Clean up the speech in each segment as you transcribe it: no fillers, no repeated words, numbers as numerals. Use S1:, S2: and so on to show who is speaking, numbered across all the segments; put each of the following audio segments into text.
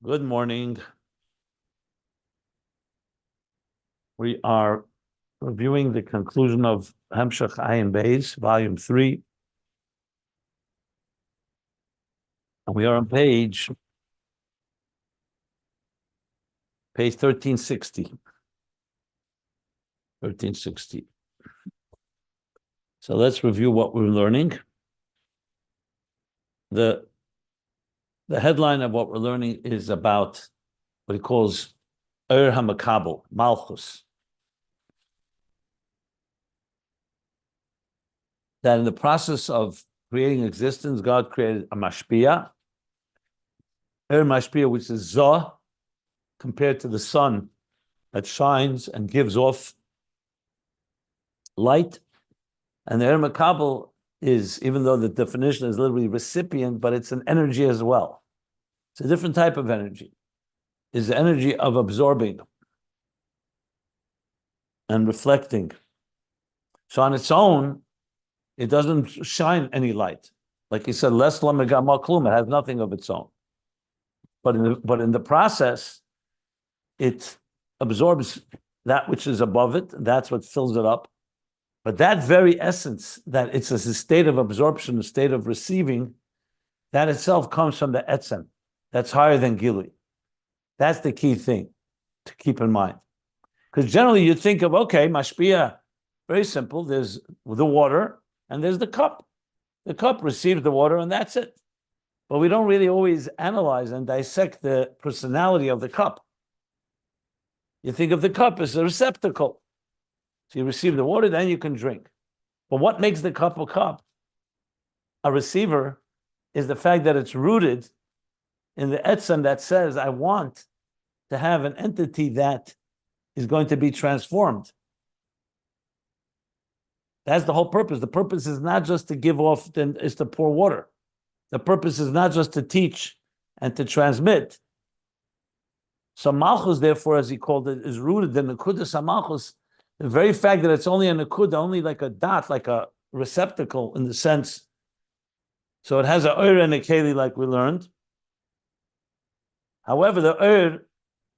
S1: Good morning. We are reviewing the conclusion of Hemshech Ayin Beis, volume 3. And we are on page 1360. 1360. So let's review what we're learning. The headline of what we're learning is about what he calls HaMakabel, Malchus. That in the process of creating existence, God created a mashpia, mashpia, which is Zoh, compared to the sun that shines and gives off light. And the makabel is, even though the definition is literally recipient, but it's an energy as well. It's a different type of energy. It's the energy of absorbing and reflecting. So on its own, it doesn't shine any light. Like he said, less lamegama klum, it has nothing of its own. But in the process, it absorbs that which is above it, and that's what fills it up. But that very essence, that it's a state of absorption, a state of receiving, that itself comes from the etzem. That's higher than gilui. That's the key thing to keep in mind. Because generally you think of, okay, mashpia, very simple. There's the water and there's the cup. The cup receives the water and that's it. But we don't really always analyze and dissect the personality of the cup. You think of the cup as a receptacle. So you receive the water, then you can drink. But what makes the cup a receiver, is the fact that it's rooted in the etzem that says, I want to have an entity that is going to be transformed. That's the whole purpose. The purpose is not just to give off, is to pour water. The purpose is not just to teach and to transmit. So Malchus, therefore, as he called it, is rooted in the Nekudas Malchus. The very fact that it's only a Nekuda, only like a dot, like a receptacle in the sense. So it has an Ur and a Keli, like we learned. However, the Ur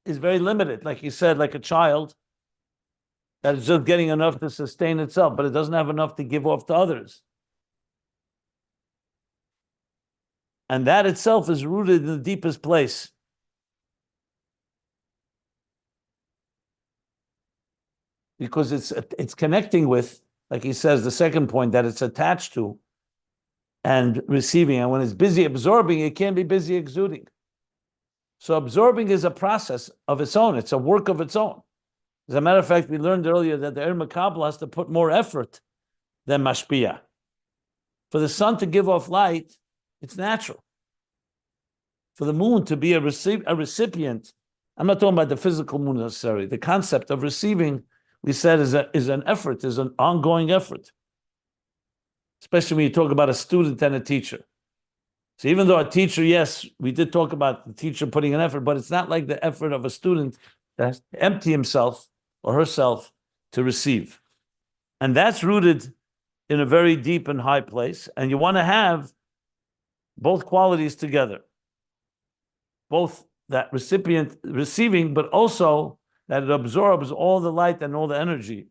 S1: is very limited, like he said, like a child that is just getting enough to sustain itself, but it doesn't have enough to give off to others. And that itself is rooted in the deepest place. Because it's connecting with, like he says, the second point, that it's attached to and receiving. And when it's busy absorbing, it can't be busy exuding. So absorbing is a process of its own. It's a work of its own. As a matter of fact, we learned earlier that the makabel has to put more effort than mashpia. For the sun to give off light, it's natural. For the moon to be a recipient, I'm not talking about the physical moon necessarily. The concept of receiving, we said, is an effort, is an ongoing effort. Especially when you talk about a student and a teacher. So even though a teacher, yes, we did talk about the teacher putting an effort, but it's not like the effort of a student that has to empty himself or herself to receive. And that's rooted in a very deep and high place. And you want to have both qualities together. Both that recipient receiving, but also that it absorbs all the light and all the energy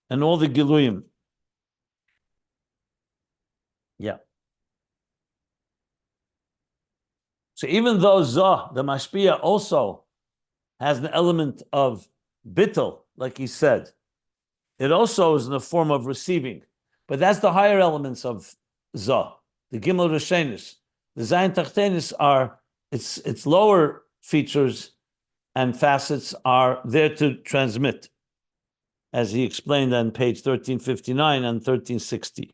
S1: and all the giluyim. Yeah. So even though Zoh, the mashpia, also has an element of bittul, like he said, it also is in the form of receiving. But that's the higher elements of Zoh. The Gimel Rishenis. The Zayin Tachtenis are, its lower features and facets are there to transmit, as he explained on page 1359 and 1360.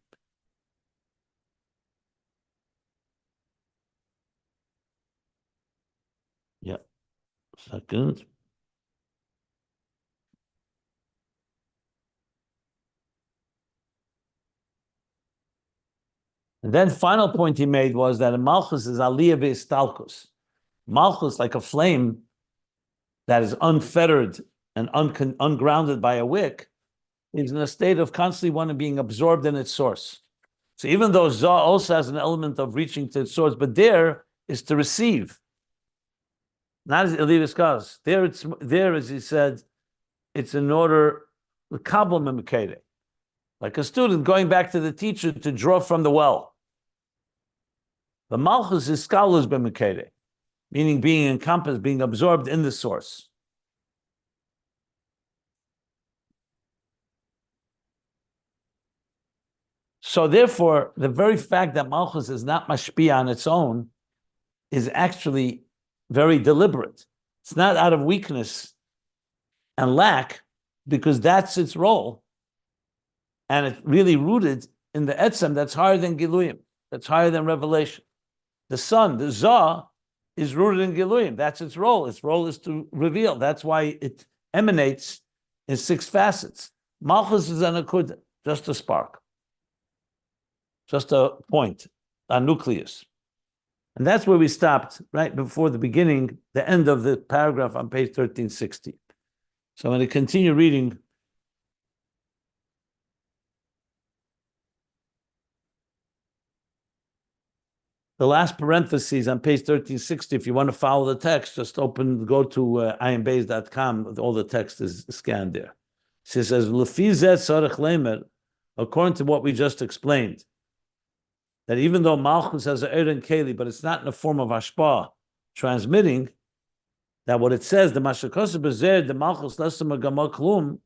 S1: Yeah, second. And then final point he made was that Malchus is aliyah ve'istalkus. Malchus, like a flame that is unfettered and ungrounded by a wick, is in a state of constantly wanting being absorbed in its source. So even though Zoh also has an element of reaching to its source, but there is to receive. Not as Elias cause. There, as he said, it's in order the kabbalah mekede. Like a student going back to the teacher to draw from the well. The Malchus is scholars b'mekede, meaning being encompassed, being absorbed in the source. So therefore, the very fact that Malchus is not mashpia on its own is actually very deliberate. It's not out of weakness and lack, because that's its role. And it's really rooted in the etzem that's higher than Giluyim, that's higher than revelation. The sun, the Zah, is rooted in Giluyim. That's its role. Its role is to reveal. That's why it emanates in 6 facets. Malchus is an akud, just a spark, just a point, a nucleus. And that's where we stopped, right before the beginning, the end of the paragraph on page 1360. So I'm going to continue reading. The last parentheses on page 1360, if you want to follow the text, just go to ayinbeis.com. All the text is scanned there. She says, according to what we just explained, that even though Malchus has an Eren Keli, but it's not in the form of Hashpah, transmitting, that what it says, the Mashakos Bezer, the Malchus Lesama Gamal Klum,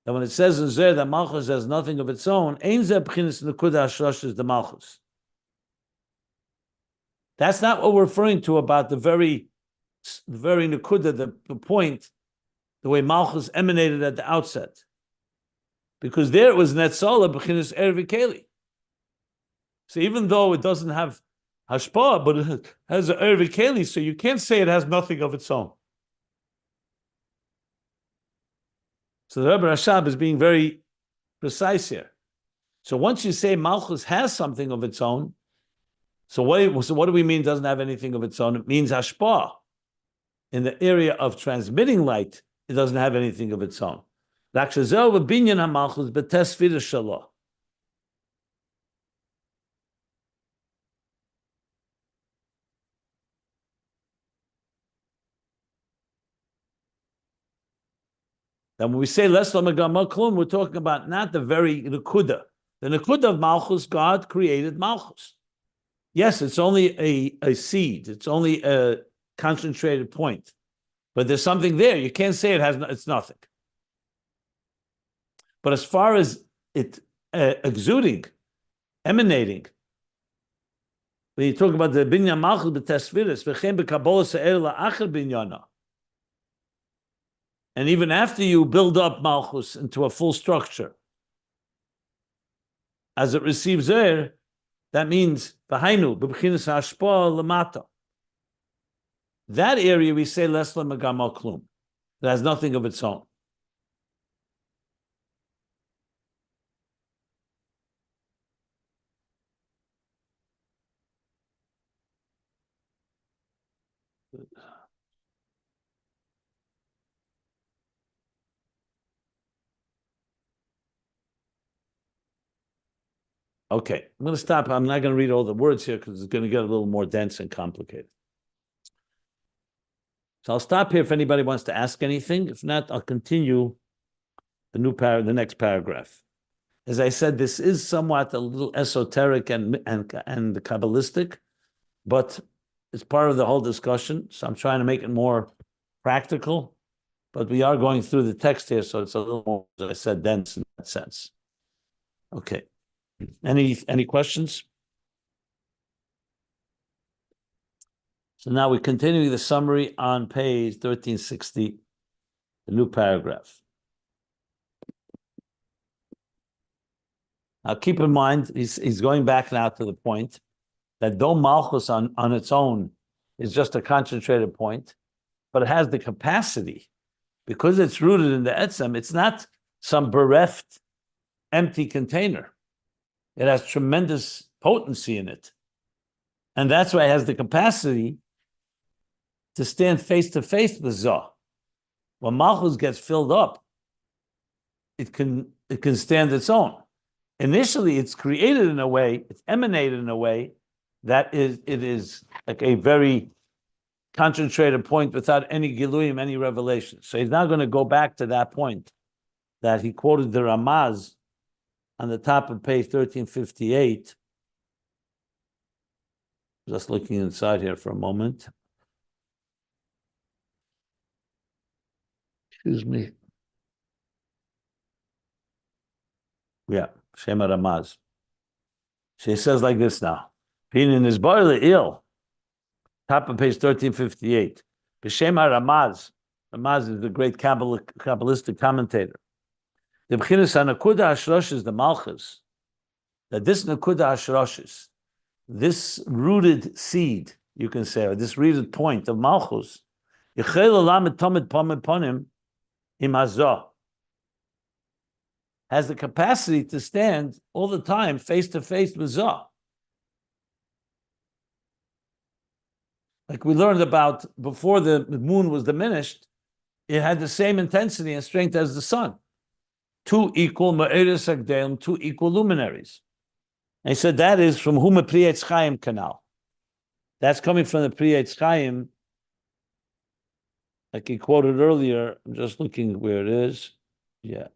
S1: that when it says in Zer that Malchus has nothing of its own, Ein Zeh B'chinas Nekuda Hashlosh is the Malchus. That's not what we're referring to about the very Nekuda, the point, the way Malchus emanated at the outset. Because there it was Netzala B'chinas Ervi Keli. So even though it doesn't have hashpah, but it has an ervi keli, so you can't say it has nothing of its own. So the Rebbe Rashab is being very precise here. So once you say Malchus has something of its own, so what do we mean doesn't have anything of its own? It means hashpah. In the area of transmitting light, it doesn't have anything of its own. And when we say les lamagama klum, we're talking about not the very nekuda. The nekuda of Malchus, God created Malchus. Yes, it's only a seed. It's only a concentrated point. But there's something there. You can't say it's nothing. But as far as it exuding, emanating, when you talk about the binyan Malchus b'Sefiros, v'chein b'Kabbalah se'er la'acher binyana, and even after you build up Malchus into a full structure, as it receives air, that means v'hainu b'b'chinas hashpah lamata. That area we say les lamagamal klum. It has nothing of its own. Okay, I'm going to stop. I'm not going to read all the words here because it's going to get a little more dense and complicated. So I'll stop here if anybody wants to ask anything. If not, I'll continue the next paragraph. As I said, this is somewhat a little esoteric and Kabbalistic, but it's part of the whole discussion. So I'm trying to make it more practical. But we are going through the text here, so it's a little more, as I said, dense in that sense. Okay. Any questions? So now we continue the summary on page 1360, the new paragraph. Now keep in mind, he's going back now to the point that though Malchus on its own is just a concentrated point, but it has the capacity, because it's rooted in the etzem, it's not some bereft, empty container. It has tremendous potency in it. And that's why it has the capacity to stand face to face with Zah. When Malchus gets filled up, it can stand its own. Initially, it's created in a way, it's emanated in a way that it is like a very concentrated point without any giluyim, any revelation. So he's now going to go back to that point that he quoted the Ramaz on the top of page 1358. Just looking inside here for a moment. Excuse me. Yeah, Shema Ramaz. She says like this now. Pinin is barely ill. Top of page 1358. B'Shema Ramaz. Ramaz is the great Kabbalistic commentator. The B'chinas HaNakuda HaShrosh is the Malchus. That this Nakuda HaShrosh, this rooted seed, you can say, or this rooted point of Malchus, Yichel Olam Tomid Ponim Im Hazah, has the capacity to stand all the time face to face with Zah. Like we learned about before the moon was diminished, it had the same intensity and strength as the sun. Two equal Ma'eres Agdelim, two equal luminaries. And he said that is from Huma Pri Eitz Chaim canal. That's coming from the Pri Eitz Chaim, like he quoted earlier. I'm just looking where it is. Yeah.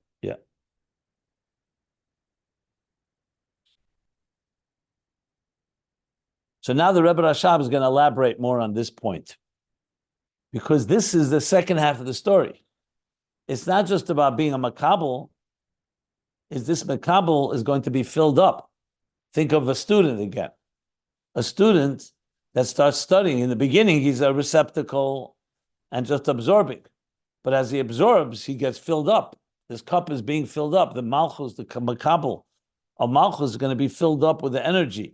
S1: So now the Rebbe Rashab is going to elaborate more on this point, because this is the second half of the story. It's not just about being a makabel. This makabel is going to be filled up. Think of a student again. A student that starts studying. In the beginning, he's a receptacle and just absorbing. But as he absorbs, he gets filled up. This cup is being filled up. The Malchus, the makabel of Malchus is going to be filled up with the energy.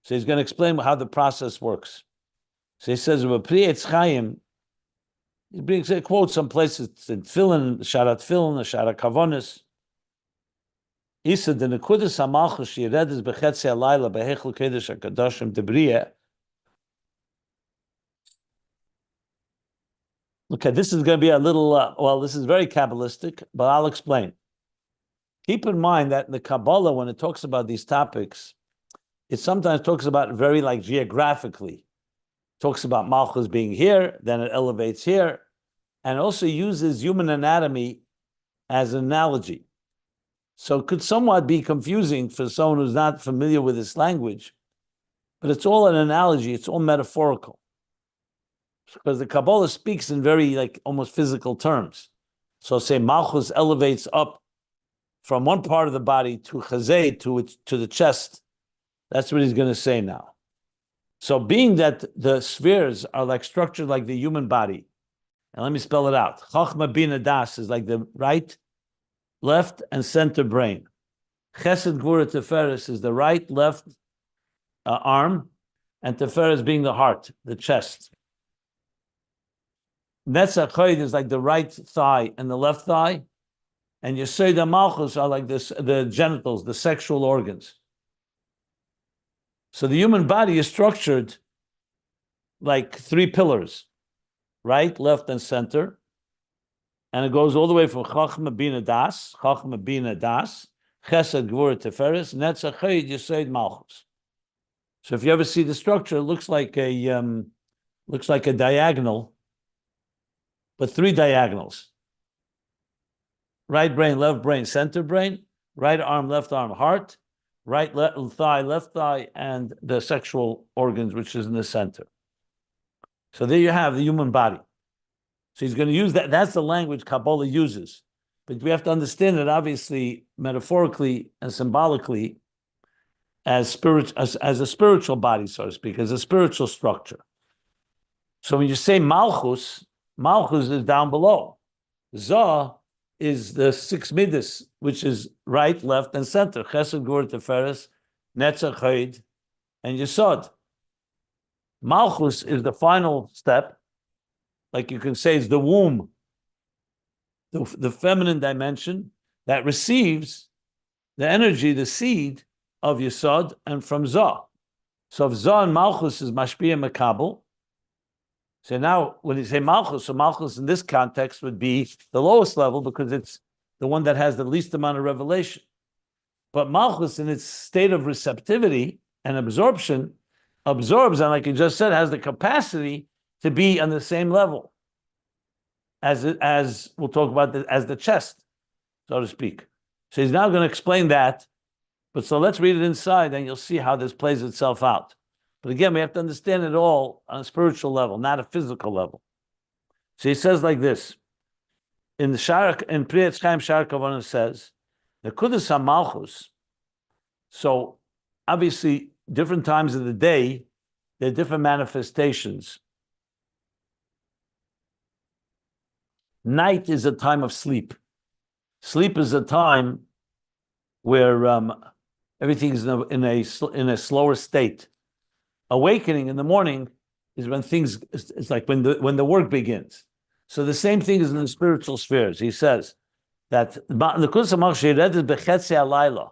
S1: So he's going to explain how the process works. So he says, Pri Eitz Chaim, he quotes some places in Tefillin, Sharat Tefillin, Sharat Kavonis. He said, the Nekudas HaMalchus Shiredes B'Chetzi HaLayla B'Heichel Kodesh HaKadoshim Debriya. Okay, this is going to be a little, this is very Kabbalistic, but I'll explain. Keep in mind that in the Kabbalah, when it talks about these topics, it sometimes talks about very like geographically. It talks about Malchus being here, then it elevates here, and also uses human anatomy as an analogy. So it could somewhat be confusing for someone who's not familiar with this language, but it's all an analogy, it's all metaphorical. Because the Kabbalah speaks in very like almost physical terms. So say Malchus elevates up from one part of the body to Chazay, to the chest. That's what he's going to say now. So being that the spheres are like structured like the human body, and let me spell it out. Chochma Bina Das is like the right, left, and center brain. Chesed Gvura Sefiros is the right, left arm, and Sefiros being the heart, the chest. Netzach Chayid is like the right thigh and the left thigh, and Yesod Malchus are like this, the genitals, the sexual organs. So the human body is structured like three pillars, right, left, and center. And it goes all the way from Chochma Bina Das, Chesed Gvura Sefiros, Netzach Chayid Yesod Malchus. So if you ever see the structure, it looks like a diagonal, but three diagonals. Right brain, left brain, center brain, right arm, left arm, heart, right thigh, left thigh, and the sexual organs, which is in the center. So there you have the human body. So he's going to use that. That's the language Kabbalah uses. But we have to understand it, obviously, metaphorically and symbolically, as a spiritual body, so to speak, as a spiritual structure. So when you say Malchus, Malchus is down below. Zah is the six Midos, which is right, left, and center. Chesed, Gvura, Sefiros, Netzach, Chayid, and Yesod. Malchus is the final step. Like you can say, is the womb, the feminine dimension that receives the energy, the seed of Yesod, and from Zah. So if Zah and Malchus is Mashpia Makabel, so now when you say Malchus, so Malchus in this context would be the lowest level because it's the one that has the least amount of revelation. But Malchus in its state of receptivity and absorption absorbs, and like you just said, has the capacity to be on the same level as we'll talk about as the chest, so to speak. So he's now going to explain that. But so let's read it inside, and you'll see how this plays itself out. But again, we have to understand it all on a spiritual level, not a physical level. So he says like this. In the Sharak, in Priyat Chaim Shar Kavanah says, the Kudus HaMalchus. So obviously, different times of the day, there are different manifestations. Night is a time of sleep. Sleep is a time where everything is in a slower state. Awakening in the morning is when things, it's like when the work begins. So the same thing is in the spiritual spheres. He says that the Kudus HaMalchus is b'chetzi halayla,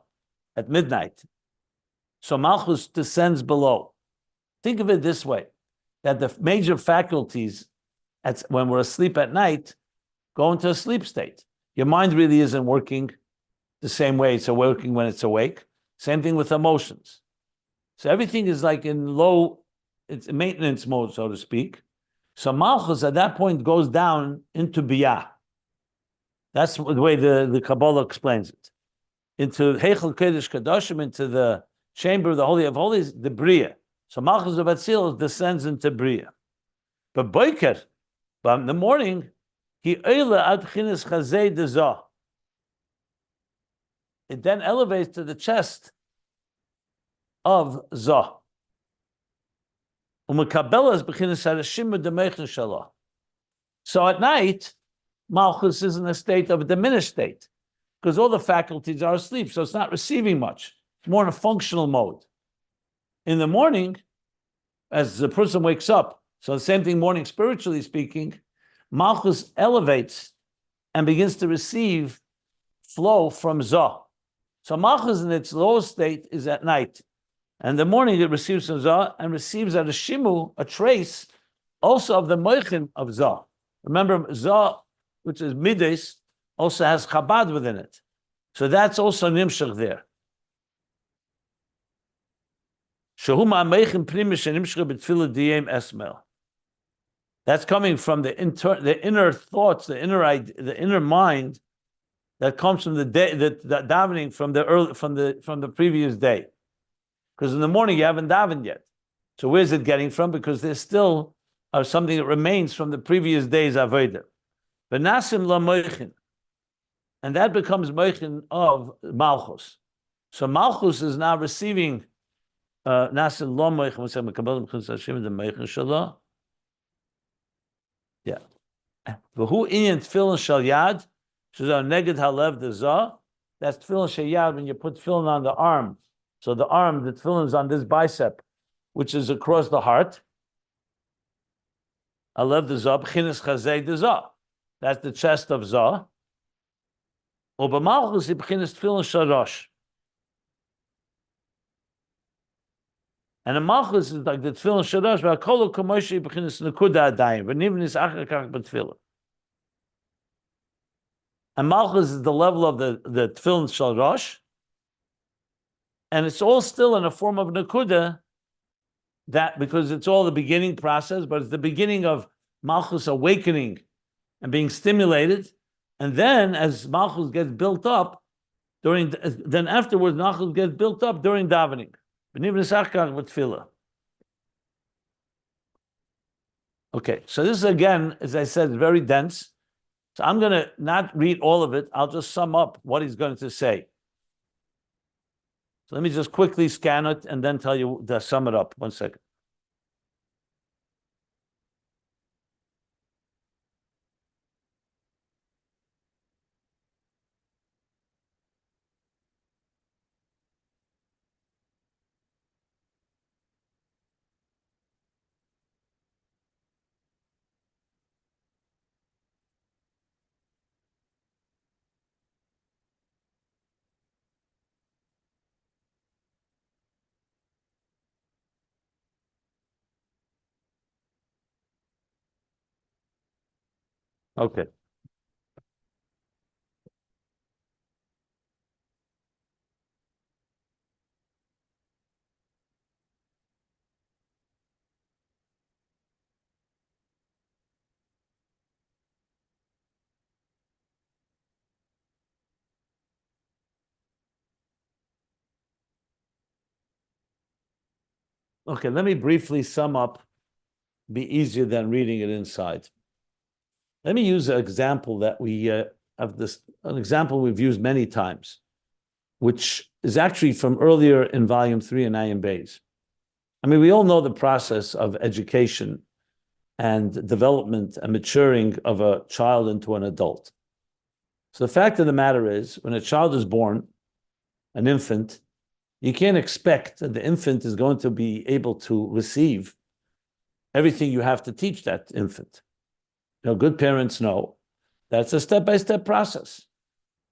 S1: at midnight. So Malchus descends below. Think of it this way, that the major faculties, when we're asleep at night, go into a sleep state. Your mind really isn't working the same way it's working when it's awake. Same thing with emotions. So everything is like in it's maintenance mode, so to speak. So Malchus at that point goes down into Biyah. That's the way the Kabbalah explains it. Into Heichel Kodesh Kadoshim, into the chamber of the Holy of Holies, the Bria. So Malchus of Atzilus descends into Bria. But Boiker, but in the morning, he Eile ad Chinas Chazei Dezah. It then elevates to the chest of Zah. So at night, Malchus is in a state of a diminished state because all the faculties are asleep, so it's not receiving much. It's more in a functional mode. In the morning, as the person wakes up, so the same thing morning, spiritually speaking, Malchus elevates and begins to receive flow from Zah. So Malchus in its lowest state is at night. And in the morning it receives from Zah and receives at a shimu, a trace, also of the moichin of Zah. Remember, Zah, which is Midos, also has Chabad within it. So that's also Nimshach there. That's coming from the inner thoughts, the inner mind that comes from the day, the davening from the previous day. Because in the morning you haven't davened yet. So where's it getting from? Because there's still something that remains from the previous day's avodah. But nasim la moichin, and that becomes moichin of Malchus. So Malchus is now receiving nasim la moichin. Yeah. V'hu inyan tefillin shel yad, shezah neged halev dezah. That's tefillin shel yad when you put tefillin on the arm. So the arm, the tefillin is on this bicep, which is across the heart. Halev dezah, b'chinas chazei dezah. That's the chest of Zah. Uba Malchus b'chinas tefillin shel rosh. And the Malchus is like the tefillin shadash, v'akolu kamoshi b'chinas nekuda adayim, v'nivnis achakach b'tefillin. And Malchus is the level of the tefillin shadash, and it's all still in a form of nekuda, that because it's all the beginning process, but it's the beginning of Malchus awakening and being stimulated, and then as Malchus gets built up, then afterwards Malchus gets built up during davening. Okay, so this is again, as I said, very dense. So I'm going to not read all of it. I'll just sum up what he's going to say. So let me just quickly scan it and then tell you to sum it up. 1 second. Okay. Okay, let me briefly sum up, be easier than reading it inside. Let me use an example that we have this, an example we've used many times, which is actually from earlier in volume 3 in Ayin Beis. I mean, we all know the process of education and development and maturing of a child into an adult. So the fact of the matter is, when a child is born, an infant, you can't expect that the infant is going to be able to receive everything you have to teach that infant. You know, good parents know that's a step-by-step process.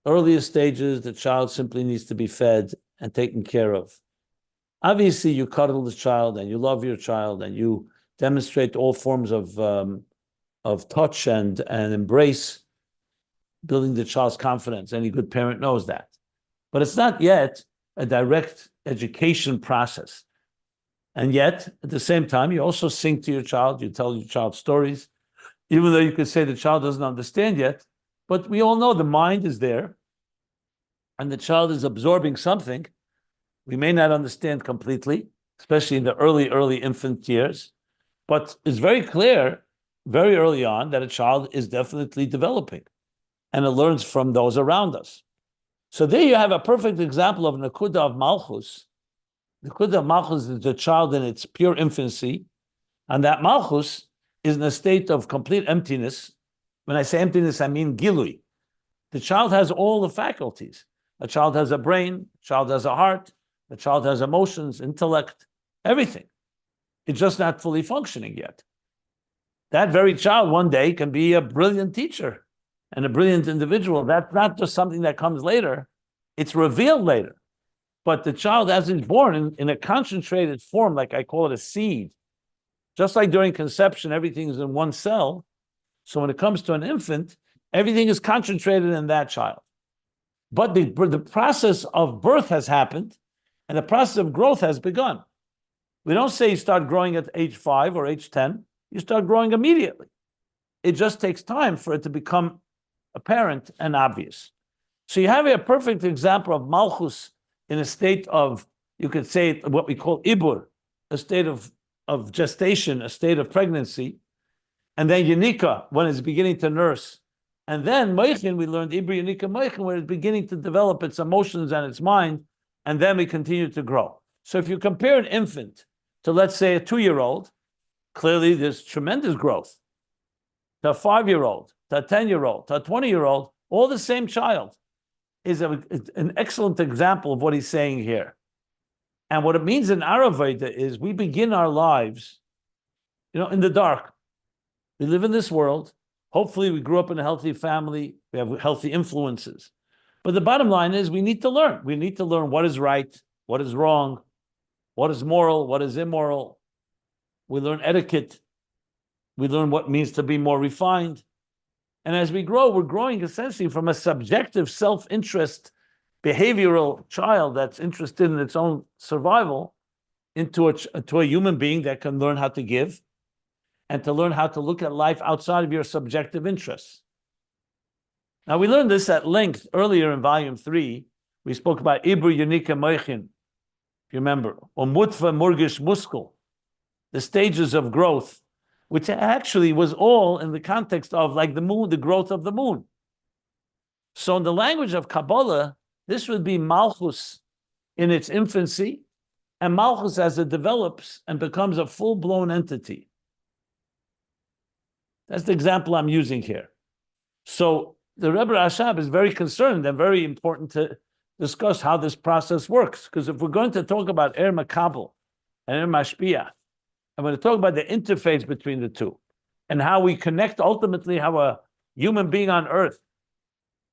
S1: Earliest stages, the child simply needs to be fed and taken care of. Obviously, you cuddle the child and you love your child and you demonstrate all forms of touch and embrace, building the child's confidence. Any good parent knows that. But it's not yet a direct education process. And yet, at the same time, you also sing to your child, you tell your child stories, even though you could say the child doesn't understand yet. But we all know the mind is there and the child is absorbing something. We may not understand completely, especially in the early infant years, but it's very clear very early on that a child is definitely developing and it learns from those around us. So there you have a perfect example of Nakuda of Malchus. Nakuda of Malchus is the child in its pure infancy, and that Malchus is in a state of complete emptiness. When I say emptiness, I mean Gilui. The child has all the faculties. A child has a brain, a child has a heart, the child has emotions, intellect, everything. It's just not fully functioning yet. That very child one day can be a brilliant teacher and a brilliant individual. That's not just something that comes later. It's revealed later. But the child, as he's born in a concentrated form, like I call it a seed, just like during conception, everything is in one cell. So when it comes to an infant, everything is concentrated in that child. But the process of birth has happened and the process of growth has begun. We don't say you start growing at age 5 or age 10. You start growing immediately. It just takes time for it to become apparent and obvious. So you have a perfect example of Malchus in a state of, you could say, what we call ibur, a state of gestation, a state of pregnancy, and then Yanika, when it's beginning to nurse. And then Moichin, we learned Ibri Yanika Moichin, when it's beginning to develop its emotions and its mind, and then we continue to grow. So if you compare an infant to, let's say, a 2-year-old, clearly there's tremendous growth. To a 5-year-old, to a 10-year-old, to a 20-year-old, all the same child is an excellent example of what he's saying here. And what it means in Ayurveda is we begin our lives, in the dark. We live in this world. Hopefully we grew up in a healthy family. We have healthy influences. But the bottom line is we need to learn. We need to learn what is right, what is wrong, what is moral, what is immoral. We learn etiquette. We learn what it means to be more refined. And as we grow, we're growing essentially from a subjective self-interest behavioral child that's interested in its own survival into a human being that can learn how to give and to learn how to look at life outside of your subjective interests. Now, we learned this at length earlier in volume 3. We spoke about Ibru Yanika Moichin, if you remember, or Mutfa Murgish Muskel, the stages of growth, which actually was all in the context of, like the moon, the growth of the moon. So in the language of Kabbalah, this would be Malchus in its infancy, and Malchus as it develops and becomes a full-blown entity. That's the example I'm using here. So the Rebbe Rashab is very concerned and very important to discuss how this process works, because if we're going to talk about Er Makabel and Er Mashpia, I'm going to talk about the interface between the two and how we connect ultimately, how a human being on earth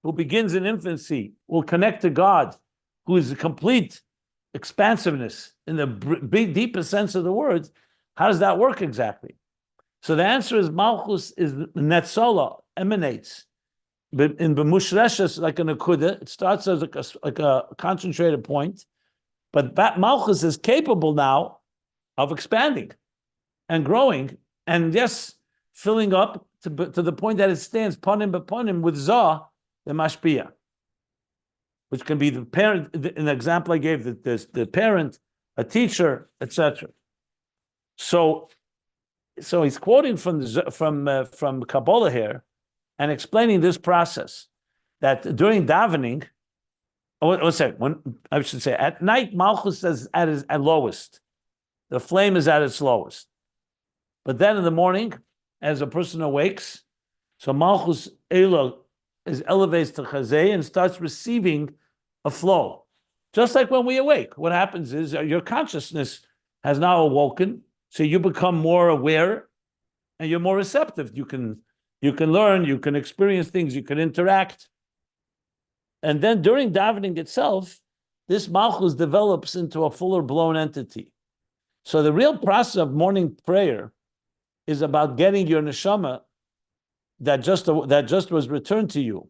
S1: who begins in infancy will connect to God, who is a complete expansiveness in the deepest sense of the word. How does that work exactly? So the answer is Malchus is Netzola, emanates. But in B'mushreshes, like an akuda, it starts as like a concentrated point, but Malchus is capable now of expanding and growing, and yes, filling up to the point that it stands panim b'panim with Zah, the mashpia, which can be the parent. An example I gave, that there's the parent, a teacher, etc. So he's quoting from Kabbalah here and explaining this process that during davening, I should say at night, Malchus is at lowest. The flame is at its lowest. But then in the morning, as a person awakes, so Malchus Elo is elevates to Chazé and starts receiving a flow. Just like when we awake, what happens is your consciousness has now awoken, so you become more aware and you're more receptive. You can learn, you can experience things, you can interact. And then during davening itself, this Malchus develops into a fuller blown entity. So the real process of morning prayer is about getting your neshama that just was returned to you,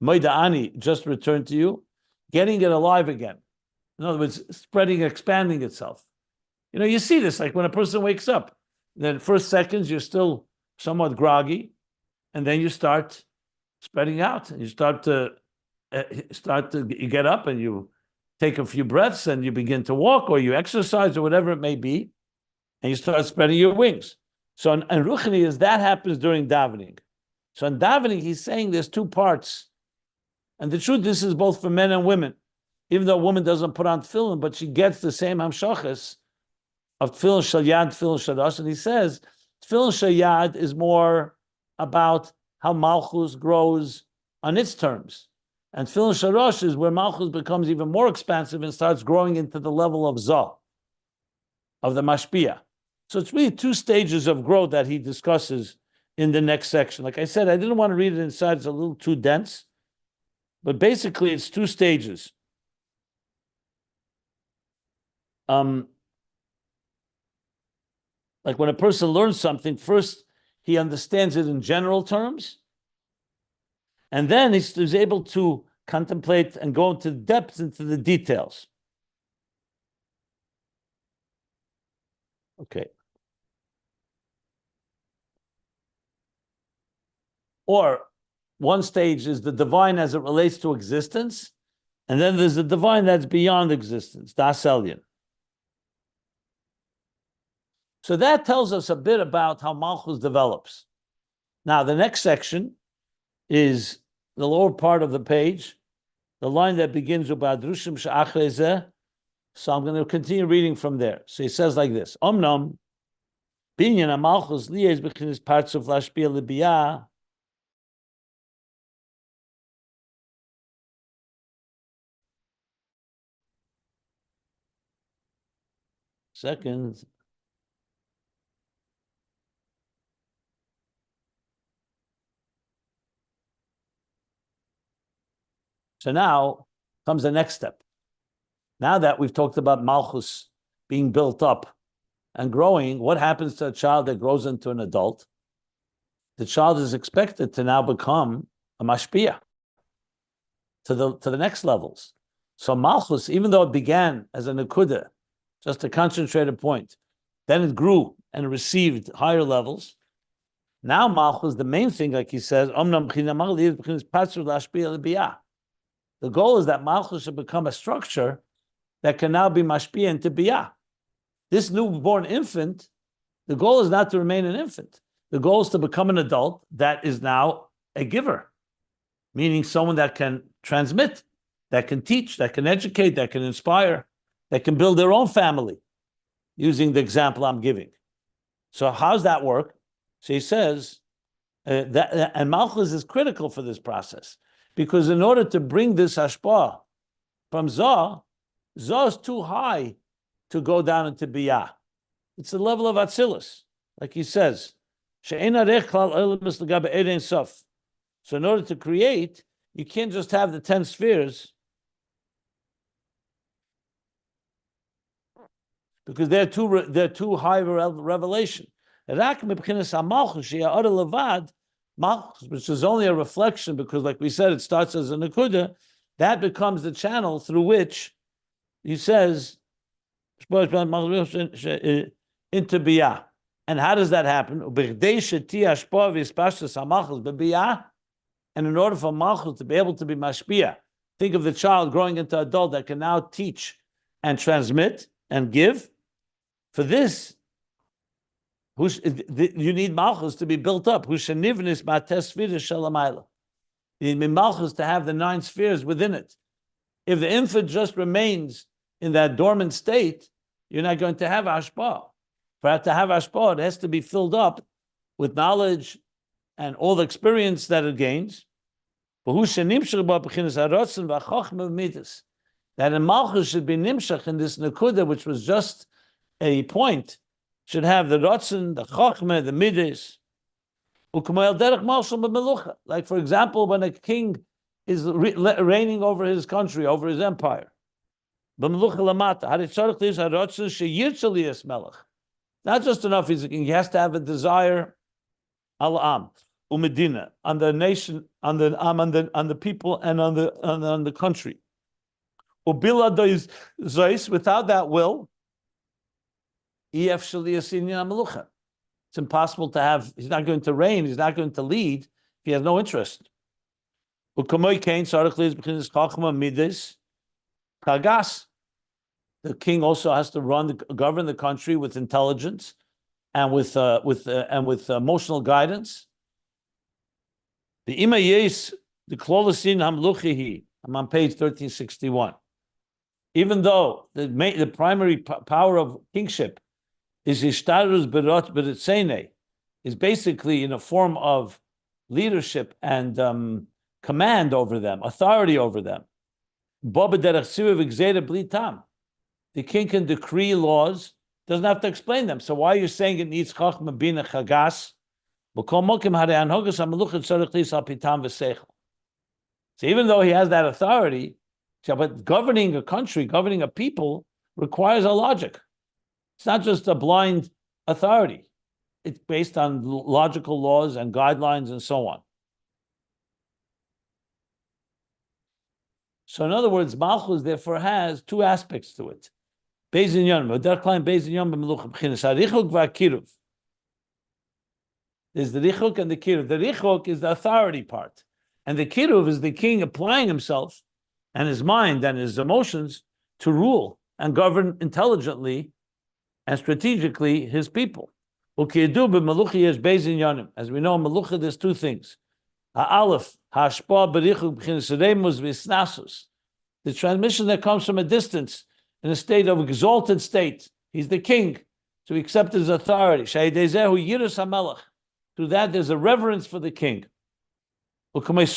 S1: Moida Ani just returned to you, getting it alive again. In other words, spreading, expanding itself. You see this like when a person wakes up. Then first seconds you're still somewhat groggy, and then you start spreading out, and you you get up and you take a few breaths and you begin to walk or you exercise or whatever it may be, and you start spreading your wings. So in Ruchni is that happens during davening. So in davening, he's saying there's two parts. And the truth, this is both for men and women. Even though a woman doesn't put on tefillin, but she gets the same hamshachas of tefillin shel yad, tefillin shel rosh. And he says, tefillin shel yad is more about how Malchus grows on its terms. And tefillin shel rosh is where Malchus becomes even more expansive and starts growing into the level of Zah, of the mashpia. So it's really two stages of growth that he discusses in the next section. Like I said, I didn't want to read it inside, it's a little too dense. But basically, it's two stages. Like when a person learns something, first he understands it in general terms, and then he's able to contemplate and go into depth into the details. Okay. Or one stage is the divine as it relates to existence, and then there's the divine that's beyond existence, Das Elyon. So that tells us a bit about how Malchus develops. Now, the next section is the lower part of the page, the line that begins with Badrushim Sha'achrezeh. So I'm going to continue reading from there. So he says like this: Omnam binyan Malchus liyez b'chinas parts of lashpia libiyah. Second. So now comes the next step. Now that we've talked about Malchus being built up and growing, what happens to a child that grows into an adult? The child is expected to now become a mashpia to the next levels. So Malchus, even though it began as a nekuda, just a concentrated point, then it grew and received higher levels. Now Malchus, the main thing, like he says, the goal is that Malchus should become a structure that can now be mashpia into biyah. This newborn infant, the goal is not to remain an infant. The goal is to become an adult that is now a giver, meaning someone that can transmit, that can teach, that can educate, that can inspire, that can build their own family, using the example I'm giving. So how's that work? So he says, and Malchus is critical for this process, because in order to bring this hashpah from Zah is too high to go down into biyah. It's the level of atzilus, like he says. So in order to create, you can't just have the 10 spheres, because they're too high revelation. Malchus, which is only a reflection, because like we said, it starts as a nekuda, that becomes the channel through which he says into biyah. And how does that happen? And in order for Malchus to be able to be mashpia, think of the child growing into adult that can now teach and transmit and give. For this, You need Malchus to be built up. Hushanivnis matesfiris shalamayla. You need Malchus to have the 9 spheres within it. If the infant just remains in that dormant state, you're not going to have hashpah. For it to have hashpah, it has to be filled up with knowledge and all the experience that it gains. That in Malchus should be nimshach in this nekuda, which was just a point, should have the rotzen, the chochma, the midas. Like, for example, when a king is reigning over his country, over his empire. Not just enough he's a king, he has to have a desire al-am, umedina, on the nation, on the people, and on the country. Without that will, it's impossible to have, he's not going to reign, he's not going to lead if he has no interest. The king also has to govern the country with intelligence and with emotional guidance. The imayes, the klolosin hamluchihi. I'm on page 1361. Even though the primary power of kingship is ishtarus berot beritzene, is basically in a form of leadership and command over them, authority over them. The king can decree laws, doesn't have to explain them. So why are you saying it needs chochma bina chagas? So even though he has that authority, but governing a country, governing a people requires a logic. It's not just a blind authority. It's based on logical laws and guidelines and so on. So in other words, Malchus therefore has 2 aspects to it. There's the richuk and the kiruv. The richuk is the authority part, and the kiruv is the king applying himself and his mind and his emotions to rule and govern intelligently and strategically his people. As we know, in Melucha there's 2 things. Ha'alef, ha'ashpa b'richuk b'chinas remus v'isnasus. The transmission that comes from a distance, in a state of exalted state. He's the king, so we accept his authority. Through that, there's a reverence for the king. Appoint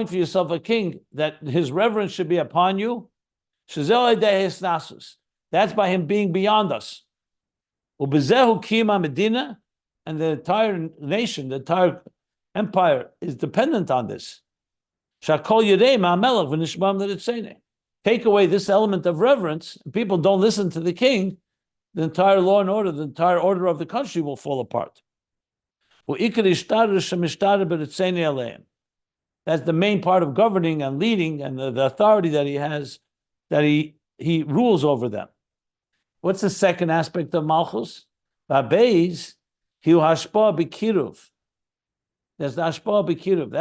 S1: for yourself a king that his reverence should be upon you. That's by him being beyond us. And the entire nation, the entire empire is dependent on this. Take away this element of reverence, people don't listen to the king, the entire law and order, the entire order of the country will fall apart. That's the main part of governing and leading, and the authority that he has, that he rules over them. What's the second aspect of Malchus? Beis, hashpa b'kiruv. There's the hashpa b'kiruv.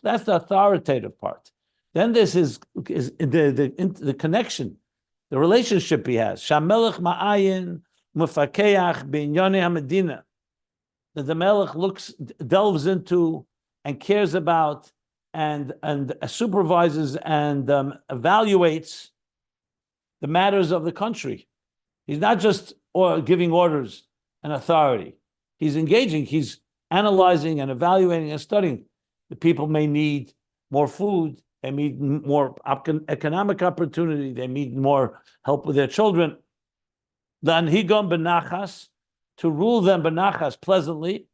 S1: That's the authoritative part. Then this is the connection, the relationship he has. Shamelech ma'ayin mufakeach b'inyonei hamedina. That the melech delves into and cares about and supervises and evaluates the matters of the country. He's not just giving orders and authority. He's engaging. He's analyzing and evaluating and studying. The people may need more food. They need more economic opportunity. They need more help with their children. Then higam benachas, to rule them benachas pleasantly,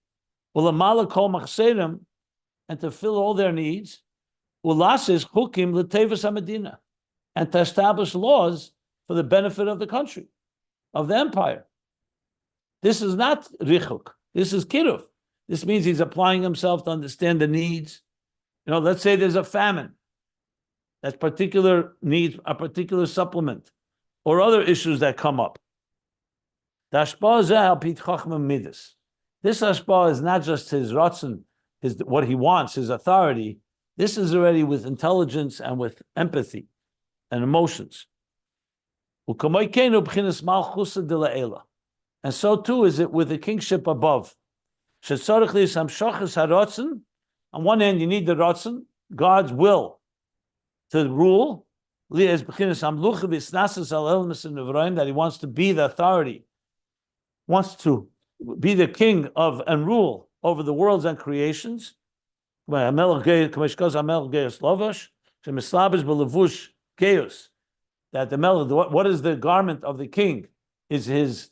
S1: ulamala kol machserim, and to fill all their needs, ulasis chukim l'tevus hamedina, and to establish laws for the benefit of the country, of the empire. This is not richuk. This is kiruv. This means he's applying himself to understand the needs. Let's say there's a famine. That's particular needs, a particular supplement, or other issues that come up. This hashpah is not just his ratzon, what he wants, his authority. This is already with intelligence and with empathy and emotions. And so too is it with the kingship above. On one hand, you need the rotzen, God's will to rule. That he wants to be the authority, wants to be the king of and rule over the worlds and creations. That the melech, what is the garment of the king? Is his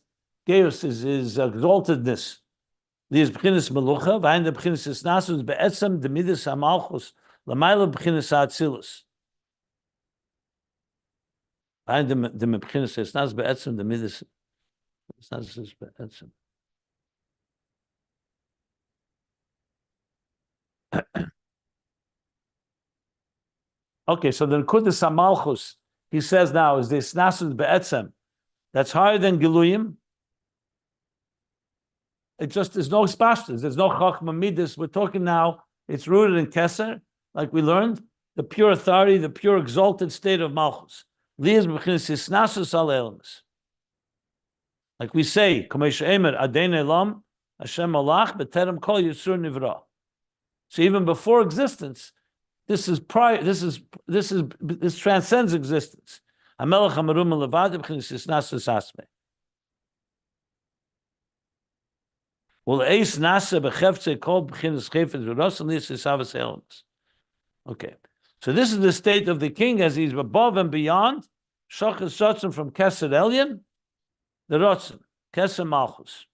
S1: geus, is his exaltedness. These b'chinas melucha, v'ayin the b'chinas isnasus be'etzem the Midos hamalchus l'mayla b'chinas ha'atzilus. V'ayin the b'chinas isnasus be'etzem the Midos isnasus be'etzem. Okay, so the Nekudas HaMalchus, he says now, is the Isnasus Be'etzem. That's higher than Giluyim. It just, there's no spashtas, there's no Chochma Midos. We're talking now, it's rooted in Keser, like we learned, the pure authority, the pure exalted state of Malchus. Like we say, so even before existence, this transcends existence. Okay, so this is the state of the king as he's above and beyond. Shachas Shotzim from Keser Elyon, the Rotzen, Keser Malchus.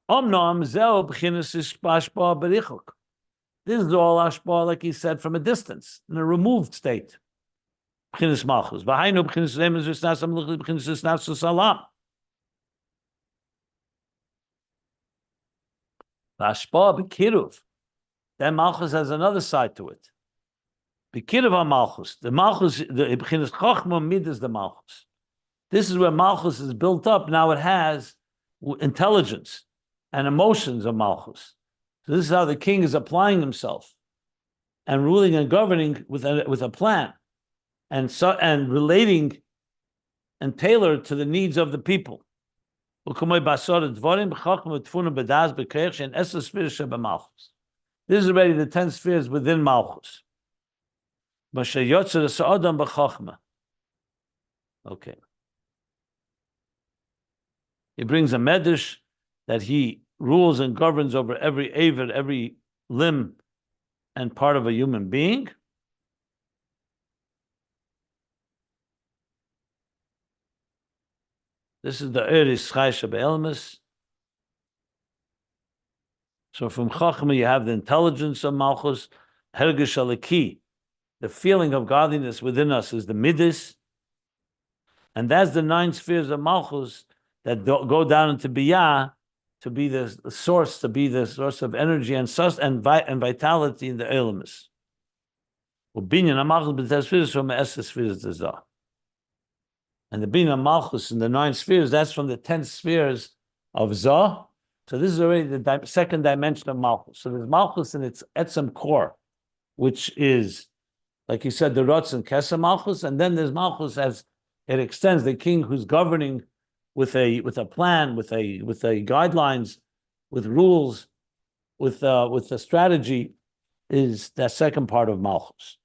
S1: This is all ashpa, like he said, from a distance, in a removed state. B'chinas Malchus. V'hainu b'chinas Emes v'snasam l'chli b'chinas isnasus salam. V'ashpa b'kiruv. Then Malchus has another side to it. B'kiruv ha-Malchus. The Malchus, the b'chinas Chochma Midos the Malchus. This is where Malchus is built up. Now it has intelligence and emotions of Malchus. So this is how the king is applying himself and ruling and governing with a plan and relating and tailored to the needs of the people. This is already the 10 spheres within Malchus. Okay. He brings a medrash that he rules and governs over every avid, every limb and part of a human being. This is the Eris Chaysha Be'elmis. So from Chochma you have the intelligence of Malchus, Hergish Aleki, the feeling of godliness within us is the Midos, and that's the 9 spheres of Malchus that go down into Biyah, to be the source of energy and vitality in the Elamis. And the Binyan Malchus in the 9 spheres, that's from the 10 spheres of Zah. So this is already the second dimension of Malchus. So there's Malchus in its Etzem core, which is, like you said, the Rotz and Keser Malchus, and then there's Malchus as it extends, the king who's governing with a plan, with guidelines, with rules, with a strategy, is that second part of Malchus.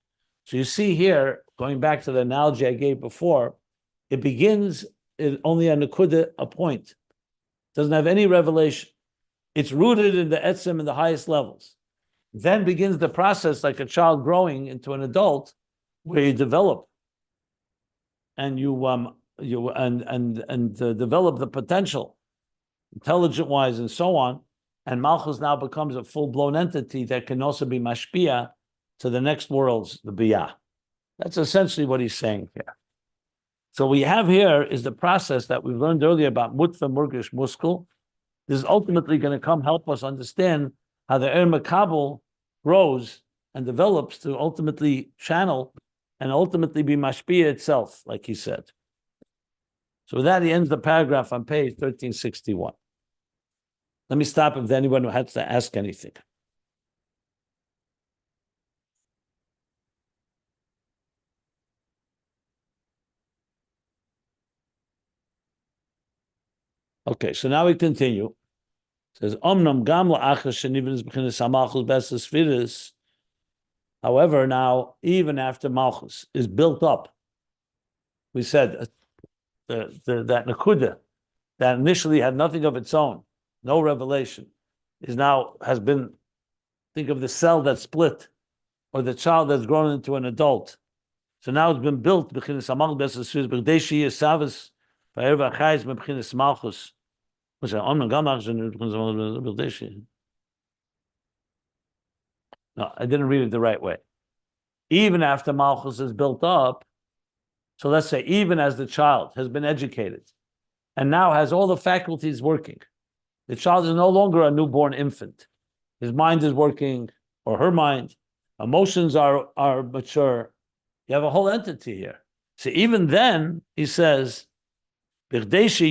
S1: So you see here, going back to the analogy I gave before, it begins only a nekuda, a point. It doesn't have any revelation. It's rooted in the etzem in the highest levels. Then begins the process like a child growing into an adult, where you develop and develop the potential, intelligent-wise and so on, and Malchus now becomes a full-blown entity that can also be mashpia to the next worlds, the biyah. That's essentially what he's saying here. So what we have here is the process that we learned earlier about mutva, murgish, muskel. This is ultimately going to come help us understand how the makabel grows and develops to ultimately channel and ultimately be mashpia itself, like he said. So with that, he ends the paragraph on page 1361. Let me stop if anyone has to ask anything. Okay, so now we continue. It says, Omnam gam la'achas shenivis b'chinas hamalchus b'es Sefiros. However, now, even after Malchus is built up, we said that Nakuda, that initially had nothing of its own, no revelation, has been, think of the cell that split, or the child that's grown into an adult. So now it's been built, b'chinas hamalchus b'es Sefiros, b'gdei yisavas, v'erev achayis b'chinas Malchus. No, I didn't read it the right way. Even after Malchus is built up, so let's say even as the child has been educated and now has all the faculties working, the child is no longer a newborn infant. His mind is working, or her mind, emotions are mature. You have a whole entity here. So even then, he says, it still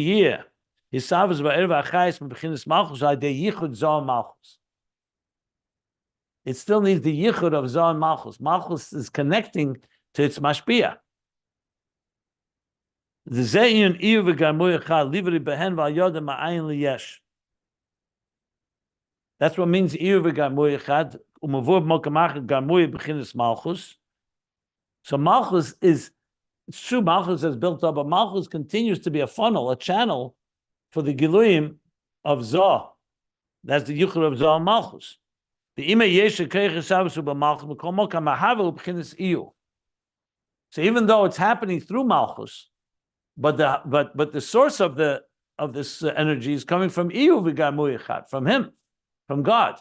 S1: needs the yichud of Zoh and Malchus. Malchus is connecting to its mashpia. That's what means iyu v'garmui echad umavur mokamach garmui b'chinas Malchus. So Malchus is, it's true, Malchus has built up, but Malchus continues to be a funnel, a channel for the Giluyim of Zoh. That's the Yichud of Zoh and Malchus. So even though it's happening through Malchus, but the source of this energy is coming from Iyu v'garmui echad, from him, from God.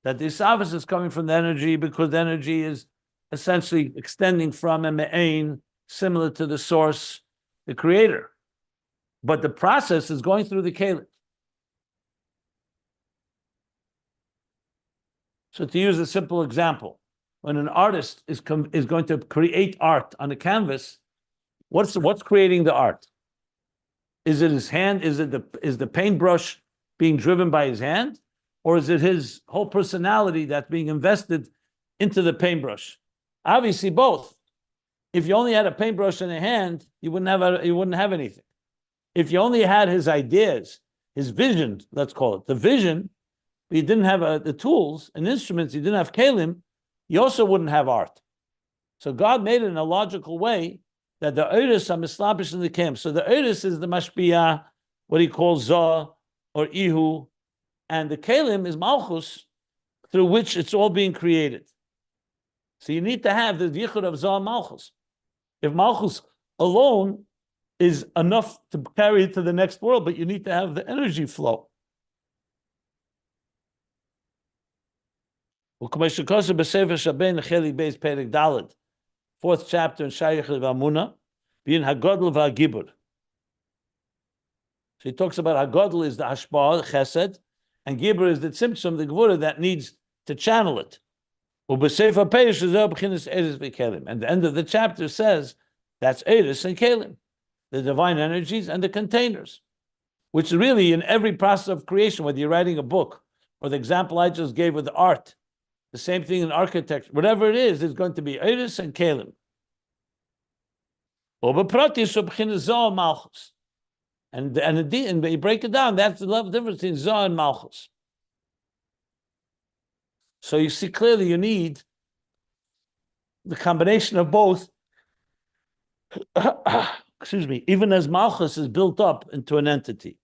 S1: That the Isavas is coming from the energy because the energy is essentially extending from a me'ain, similar to the source, the creator. But the process is going through the kelim. So to use a simple example, when an artist is going to create art on a canvas, what's creating the art? Is it his hand? Is the paintbrush being driven by his hand? Or is it his whole personality that's being invested into the paintbrush? Obviously, both. If you only had a paintbrush in a hand, you wouldn't have anything. If you only had his ideas, his vision, let's call it, the vision, but you didn't have the tools and instruments, you didn't have kelim, you also wouldn't have art. So God made it in a logical way that the oiris are mislabish in the camp. So the oiris is the mashpia, what he calls Zoh or Ihu, and the kelim is Malchus, through which it's all being created. So you need to have the yichud of Zoh and Malchus. If Malchus alone is enough to carry it to the next world, but you need to have the energy flow. Fourth chapter in Shayach V'Amuna, being Hagodl V'Agibur. So he talks about Hagodl is the Hashpah, Chesed, and Gibur is the Tzimtzum, the Gvura that needs to channel it. And the end of the chapter says that's Eris and Kelim, the divine energies and the containers, which really in every process of creation, whether you're writing a book or the example I just gave with art, the same thing in architecture, whatever it is, it's going to be Eris and Kelim. And you break it down, that's the level difference between Zoh and Malchus. So you see clearly you need the combination of both. Excuse me, even as Malchus is built up into an entity.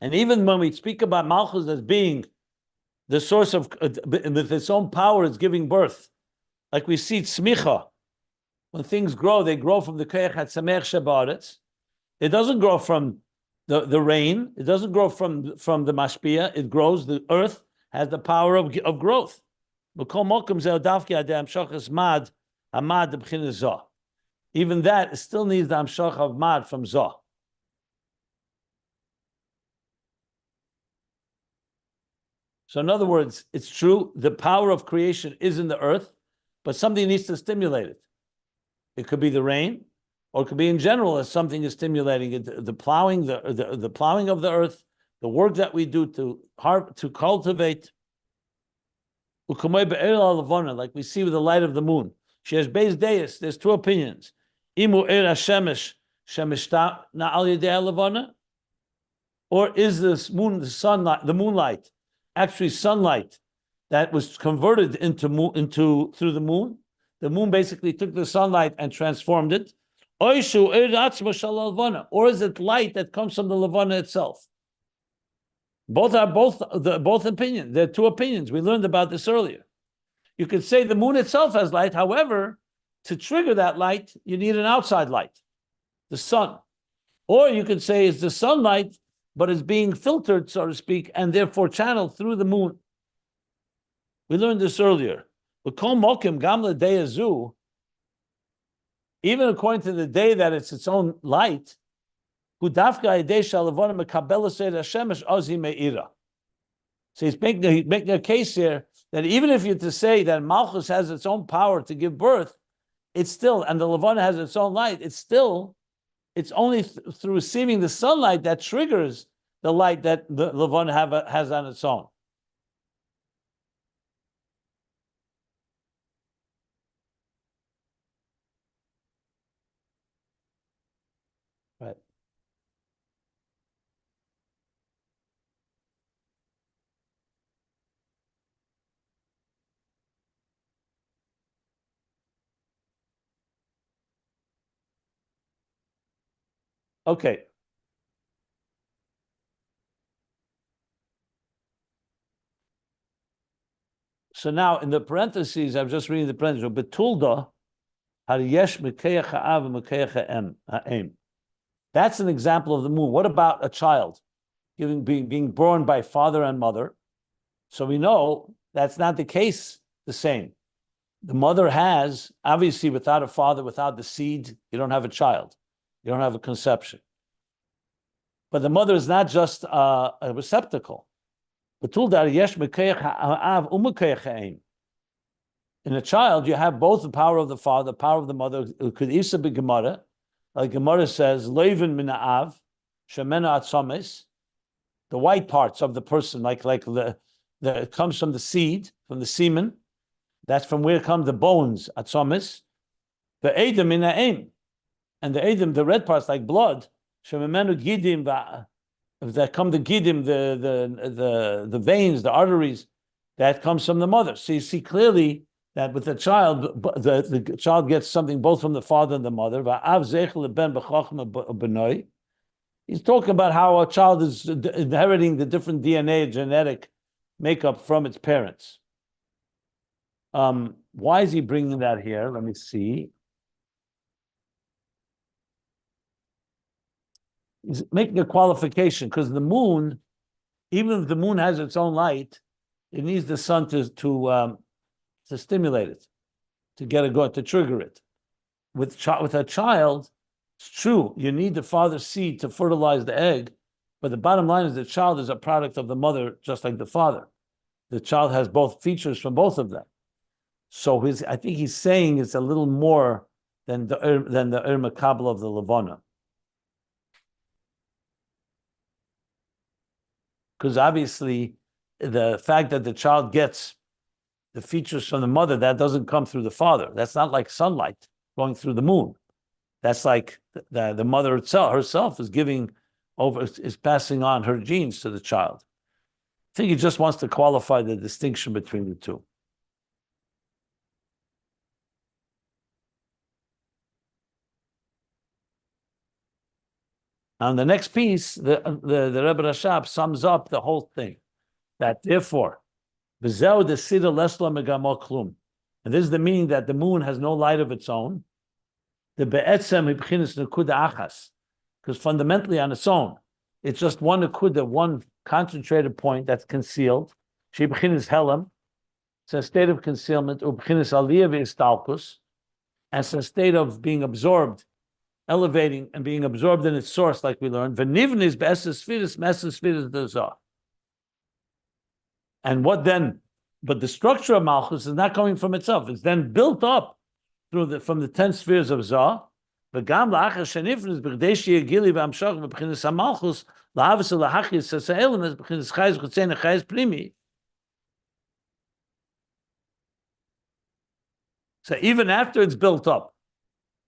S1: And even when we speak about Malchus as being the source of, with its own power, is giving birth. Like we see tzmicha, when things grow, they grow from the koyach hatzameach shebaretz. It doesn't grow from the rain. It doesn't grow from the mashpia. It grows. The earth has the power of growth. Even that still needs the amshach of mad from Zoh. So in other words, it's true, the power of creation is in the earth, but something needs to stimulate it. It could be the rain, or it could be in general as something is stimulating it, the plowing, the plowing of the earth, the work that we do to cultivate. Like we see with the light of the moon. There's two opinions. Or is this moon, the sunlight, the moonlight, actually sunlight that was converted into through the moon? The moon basically took the sunlight and transformed it. Or is it light that comes from the Levana itself? Both are both opinions. There are two opinions. We learned about this earlier. You could say the moon itself has light. However, to trigger that light, you need an outside light, the sun. Or you could say it's the sunlight, but it's being filtered, so to speak, and therefore channeled through the moon. We learned this earlier. Even according to the day that it's its own light, so he's making a case here that even if you're to say that Malchus has its own power to give birth, it's still, and the Levana has its own light, it's only through receiving the sunlight that triggers the light that the Levana has on its own. Right. Okay. So now in the parentheses, I'm just reading the parentheses. Betulda, hariyesh mekeach ha'av and mekeach ha'em. That's an example of the moon. What about a child being born by father and mother? So we know that's not the case the same. The mother has, obviously, without a father, without the seed, you don't have a child. You don't have a conception. But the mother is not just a receptacle. In a child, you have both the power of the father, the power of the mother. Could Isa be Gemara? Like Gemara says, Levin min ha'av, shemena atzomes, the white parts of the person, like it comes from the seed, from the semen. That's from where come the bones, atzomes. The edim min ha'em, and the edim, the red parts, like blood, shememenu gidim, that come the gidim, the veins, the arteries, that comes from the mother. So you see clearly that with the child, the child gets something both from the father and the mother. He's talking about how a child is inheriting the different DNA, genetic makeup from its parents. Why is he bringing that here? Let me see. He's making a qualification because the moon, even if the moon has its own light, it needs the sun to stimulate it, to get it going, to trigger it. With a child, it's true, you need the father's seed to fertilize the egg, but the bottom line is the child is a product of the mother, just like the father. The child has both features from both of them. So I think he's saying it's a little more than the Makabel of the Levana. Because obviously, the fact that the child gets the features from the mother, that doesn't come through the father. That's not like sunlight going through the moon. That's like the mother herself is passing on her genes to the child. I think he just wants to qualify the distinction between the two. On the next piece, the Rebbe Rashab sums up the whole thing. That therefore, and this is the meaning that the moon has no light of its own. Because fundamentally on its own, it's just one nekuda, one concentrated point that's concealed. It's a state of concealment. And it's a state of being absorbed, elevating and being absorbed in its source, like we learned. And what then? But the structure of Malchus is not coming from itself. It's then built up from the 10 spheres of Zah. וגם לאחר שנפרס בכדי שיהיה גילי והמשוך מבחינת המלכוס, להבס ולהכיס את האלמנט מבחינת חייס חיצוני חייס פנימי. So even after it's built up,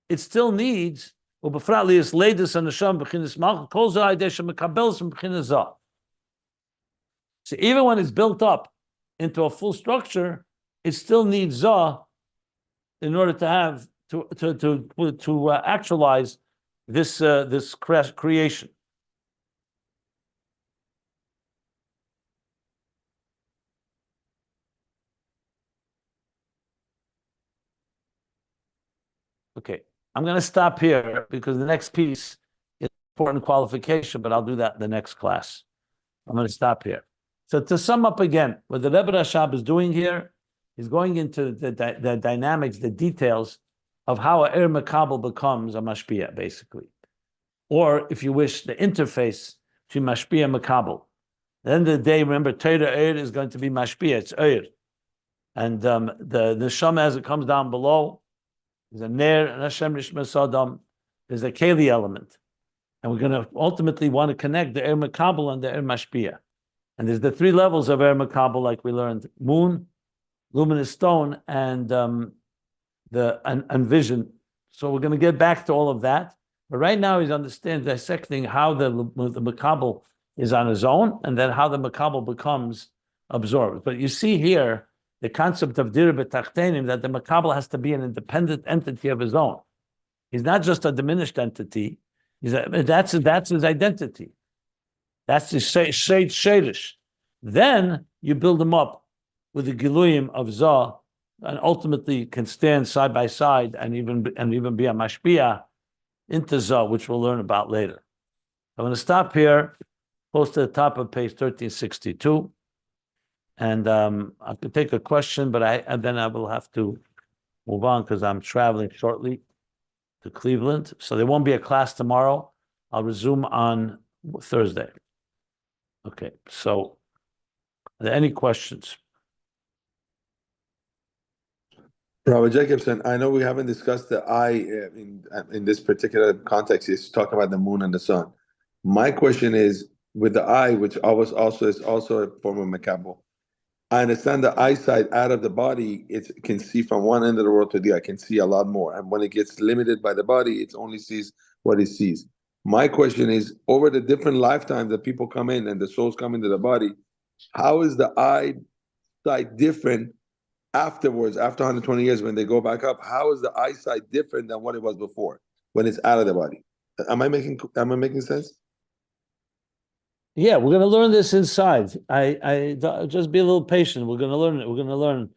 S1: it still needs, ובפרט לידס הנשם מבחינת מלכוס, כל זה הידי שמקבלס מבחינת זah. So even when it's built up into a full structure, it still needs Zah in order to have to actualize this creation. Okay, I'm going to stop here because the next piece is important qualification, but I'll do that in the next class. I'm going to stop here. So to sum up again, what the Rebbe Rashab is doing here, he's going into the dynamics, the details of how a makabel becomes a mashpia, basically. Or, if you wish, the interface to mashpia makabel. At the end of the day, remember, Torah Eir is going to be mashpia, it's Eir. And the neshama, as it comes down below, is a ner, and Hashem nishmas adam, there's a keli element. And we're going to ultimately want to connect the Eir makabel and the Eir mashpia. And there's the 3 levels of Eir makabel, like we learned: moon, luminous stone, and vision. So we're going to get back to all of that. But right now he's dissecting how the makabel is on his own, and then how the makabel becomes absorbed. But you see here the concept of dir b'tachtenim, that the makabel has to be an independent entity of his own. He's not just a diminished entity. That's his identity. That's his shadish. Then you build him up with the giluyim of Zah, and ultimately can stand side by side and even be a mashpia into Zah, which we'll learn about later. I'm going to stop here, close to the top of page 1362, and I could take a question, but then I will have to move on because I'm traveling shortly to Cleveland, so there won't be a class tomorrow. I'll resume on Thursday. Okay, so are there any questions?
S2: Robert Jacobson, I know we haven't discussed the eye in this particular context. He's talking about the moon and the sun. My question is, with the eye, which also is a form of makabel, I understand the eyesight out of the body, it can see from one end of the world to the other. It can see a lot more. And when it gets limited by the body, it only sees what it sees. My question is, over the different lifetimes that people come in and the souls come into the body, how is the eyesight different afterwards, after 120 years, when they go back up? How is the eyesight different than what it was before when it's out of the body? Am I making sense?
S1: Yeah, we're going to learn this inside. I just be a little patient. We're going to learn it. We're going to learn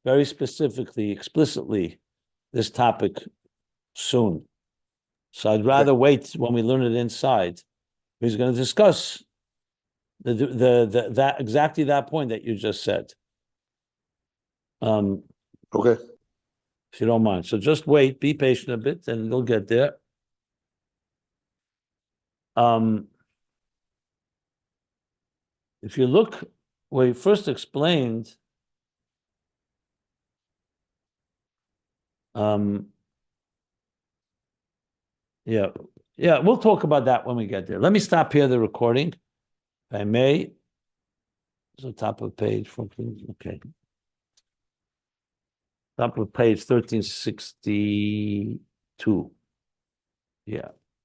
S1: very specifically, explicitly, this topic soon. So I'd rather wait when we learn it inside. He's going to discuss that exactly that point that you just said.
S2: Okay.
S1: If you don't mind. So just wait, be patient a bit, and we'll get there. If you look where he first explained, yeah, we'll talk about that when we get there. Let me stop here the recording, if I may. So top of page 14, okay. Top of page 1362. Yeah.